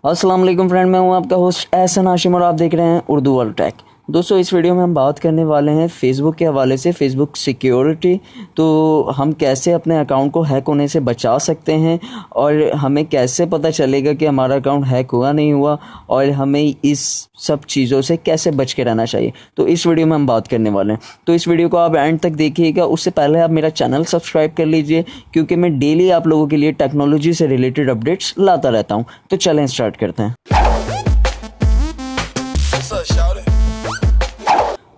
अस्सलाम वालेकुम फ्रेंड, मैं हूं आपका होस्ट एहसन हाशिम और आप देख रहे हैं उर्दू वर्ल्ड टेक। दोस्तों, इस वीडियो में हम बात करने वाले हैं फेसबुक के हवाले से फेसबुक सिक्योरिटी। तो हम कैसे अपने अकाउंट को हैक होने से बचा सकते हैं और हमें कैसे पता चलेगा कि हमारा अकाउंट हैक हुआ नहीं हुआ और हमें इस सब चीज़ों से कैसे बच के रहना चाहिए, तो इस वीडियो में हम बात करने वाले हैं। तो इस वीडियो को आप एंड तक देखिएगा। उससे पहले आप मेरा चैनल सब्सक्राइब कर लीजिए, क्योंकि मैं डेली आप लोगों के लिए टेक्नोलॉजी से रिलेटेड अपडेट्स लाता रहता हूं। तो चलें स्टार्ट करते हैं।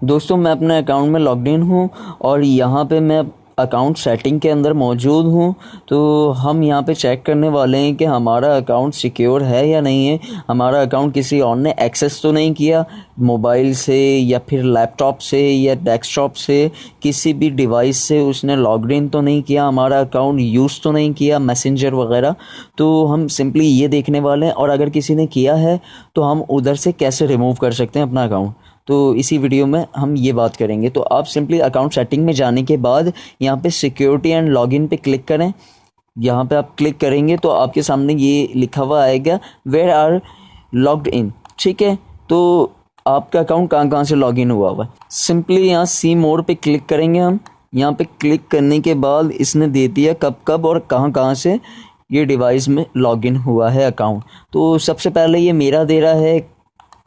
दोस्तों, मैं अपने अकाउंट में लॉग्ड इन हूँ और यहाँ पे मैं अकाउंट सेटिंग के अंदर मौजूद हूँ। तो हम यहाँ पे चेक करने वाले हैं कि हमारा अकाउंट सिक्योर है या नहीं है। हमारा अकाउंट किसी और ने एक्सेस तो नहीं किया, मोबाइल से या फिर लैपटॉप से या डेस्कटॉप से, किसी भी डिवाइस से उसने लॉग्ड इन तो नहीं किया, हमारा अकाउंट यूज़ तो नहीं किया, मैसेंजर वगैरह। तो हम सिंपली ये देखने वाले हैं, और अगर किसी ने किया है तो हम उधर से कैसे रिमूव कर सकते हैं अपना अकाउंट, तो इसी वीडियो में हम ये बात करेंगे। तो आप सिंपली अकाउंट सेटिंग में जाने के बाद यहाँ पे सिक्योरिटी एंड लॉगिन पे क्लिक करें। यहाँ पे आप क्लिक करेंगे तो आपके सामने ये लिखा हुआ आएगा वेयर आर लॉग्ड इन। ठीक है, तो आपका अकाउंट कहाँ कहाँ से लॉगिन हुआ है। सिंपली यहाँ सी मोर पे क्लिक करेंगे हम। यहाँ पे क्लिक करने के बाद इसने दे दिया कब कब और कहाँ कहाँ से ये डिवाइस में लॉगिन हुआ है अकाउंट। तो सबसे पहले ये मेरा दे रहा है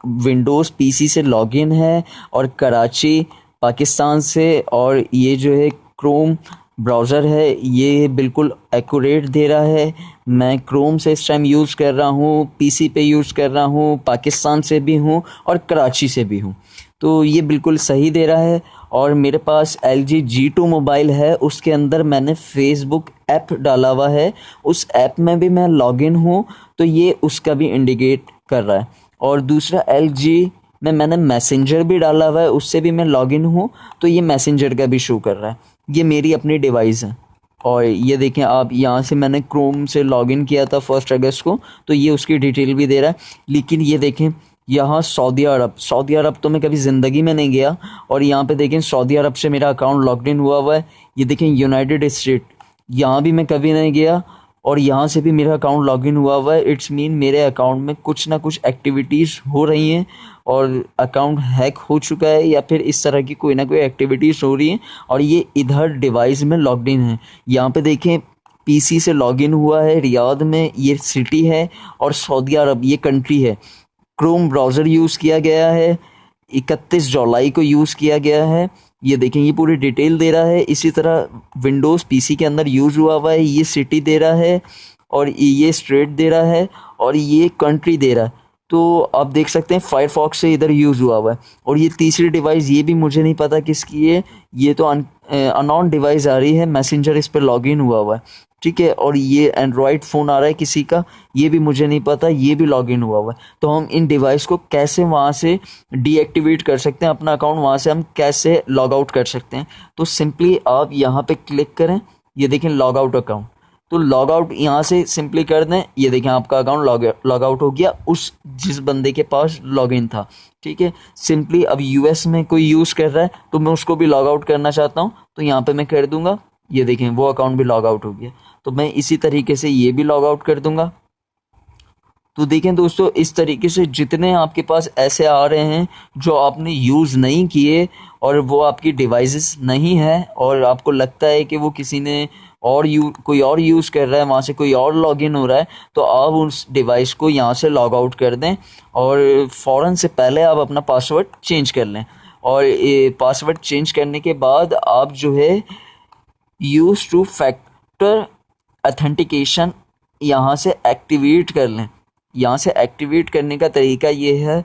विंडोज़ पीसी से लॉगिन है और कराची पाकिस्तान से, और ये जो है क्रोम ब्राउज़र है ये बिल्कुल एक्यूरेट दे रहा है। मैं क्रोम से इस टाइम यूज़ कर रहा हूँ, पीसी पे यूज़ कर रहा हूँ, पाकिस्तान से भी हूँ और कराची से भी हूँ, तो ये बिल्कुल सही दे रहा है। और मेरे पास LG G2 मोबाइल है, उसके अंदर मैंने फेसबुक ऐप डाला हुआ है, उस ऐप में भी मैं लॉगिन हूँ, तो ये उसका भी इंडिकेट कर रहा है। और दूसरा LG में मैंने मैसेंजर भी डाला हुआ है, उससे भी मैं लॉगिन हूँ, तो ये मैसेंजर का भी शो कर रहा है। ये मेरी अपनी डिवाइस है। और ये देखें आप, यहाँ से मैंने क्रोम से लॉगिन किया था 1 अगस्त को, तो ये उसकी डिटेल भी दे रहा है। लेकिन ये देखें यहाँ सऊदी अरब तो मैं कभी ज़िंदगी में नहीं गया, और यहाँ पे देखें सऊदी अरब से मेरा अकाउंट लॉग्ड इन हुआ है। ये देखें यूनाइटेड स्टेट, यहाँ भी मैं कभी नहीं गया और यहाँ से भी मेरा अकाउंट लॉगिन हुआ है। इट्स मीन मेरे अकाउंट में कुछ ना कुछ एक्टिविटीज़ हो रही हैं और अकाउंट हैक हो चुका है, या फिर इस तरह की कोई ना कोई एक्टिविटीज़ हो रही हैं और ये इधर डिवाइस में लॉग्ड इन है। यहाँ पे देखें पीसी से लॉगिन हुआ है, रियाद में ये सिटी है और सऊदी अरब ये कंट्री है। क्रोम ब्राउज़र यूज़ किया गया है, 31 जुलाई को यूज़ किया गया है। ये देखें ये पूरी डिटेल दे रहा है। इसी तरह विंडोज़ पीसी के अंदर यूज़ हुआ है, ये सिटी दे रहा है और ये स्टेट दे रहा है और ये कंट्री दे रहा है। तो आप देख सकते हैं फायरफॉक्स से इधर यूज़ हुआ है। और ये तीसरी डिवाइस, ये भी मुझे नहीं पता किसकी है, ये तो अननोन डिवाइस आ रही है, मैसेंजर इस पर लॉगिन हुआ है। ठीक है, और ये एंड्रॉयड फ़ोन आ रहा है किसी का, ये भी मुझे नहीं पता, ये भी लॉगिन हुआ है। तो हम इन डिवाइस को कैसे वहाँ से डीएक्टिवेट कर सकते हैं, अपना अकाउंट वहाँ से हम कैसे लॉग आउट कर सकते हैं। तो सिंपली आप यहाँ पे क्लिक करें, ये देखें लॉग आउट अकाउंट, तो लॉग आउट यहाँ से सिंपली कर दें। ये देखें आपका अकाउंट लॉग आउट हो गया उस जिस बंदे के पास लॉगिन था। ठीक है, सिंपली अब यूएस में कोई यूज़ कर रहा है तो मैं उसको भी लॉग आउट करना चाहता हूँ, तो यहाँ पे मैं कर दूंगा। ये देखें वो अकाउंट भी लॉग आउट हो गया, तो मैं इसी तरीके से ये भी लॉग आउट कर दूंगा। तो देखें दोस्तों, इस तरीके से जितने आपके पास ऐसे आ रहे हैं जो आपने यूज़ नहीं किए और वो आपकी डिवाइसेस नहीं है और आपको लगता है कि वो किसी ने और कोई और यूज़ कर रहा है, वहाँ से कोई और लॉगिन हो रहा है, तो आप उस डिवाइस को यहाँ से लॉग आउट कर दें और फ़ौरन से पहले आप अपना पासवर्ड चेंज कर लें। और ये पासवर्ड चेंज करने के बाद आप जो है यूज़ टू फैक्टर ऑथेंटिकेशन यहाँ से एक्टिवेट कर लें। यहाँ से एक्टिवेट करने का तरीका ये है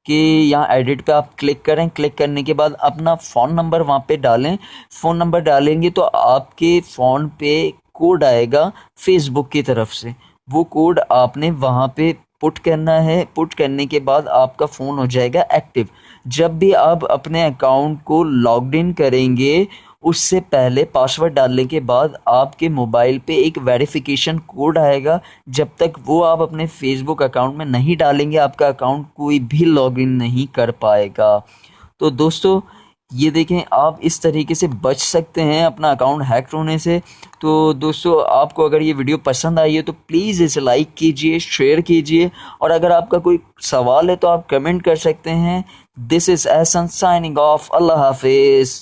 कि यहाँ एडिट पे आप क्लिक करें। क्लिक करने के बाद अपना फ़ोन नंबर वहाँ पे डालें। फ़ोन नंबर डालेंगे तो आपके फ़ोन पे कोड आएगा फेसबुक की तरफ से, वो कोड आपने वहाँ पे पुट करना है। पुट करने के बाद आपका फ़ोन हो जाएगा एक्टिव। जब भी आप अपने अकाउंट को लॉग्ड इन करेंगे, उससे पहले पासवर्ड डालने के बाद आपके मोबाइल पे एक वेरिफिकेशन कोड आएगा। जब तक वो आप अपने फेसबुक अकाउंट में नहीं डालेंगे, आपका अकाउंट कोई भी लॉगिन नहीं कर पाएगा। तो दोस्तों, ये देखें, आप इस तरीके से बच सकते हैं अपना अकाउंट हैक होने से। तो दोस्तों, आपको अगर ये वीडियो पसंद आई है तो प्लीज़ इसे लाइक कीजिए, शेयर कीजिए, और अगर आपका कोई सवाल है तो आप कमेंट कर सकते हैं। This is Ehsan signing off. Allah हाफिज़।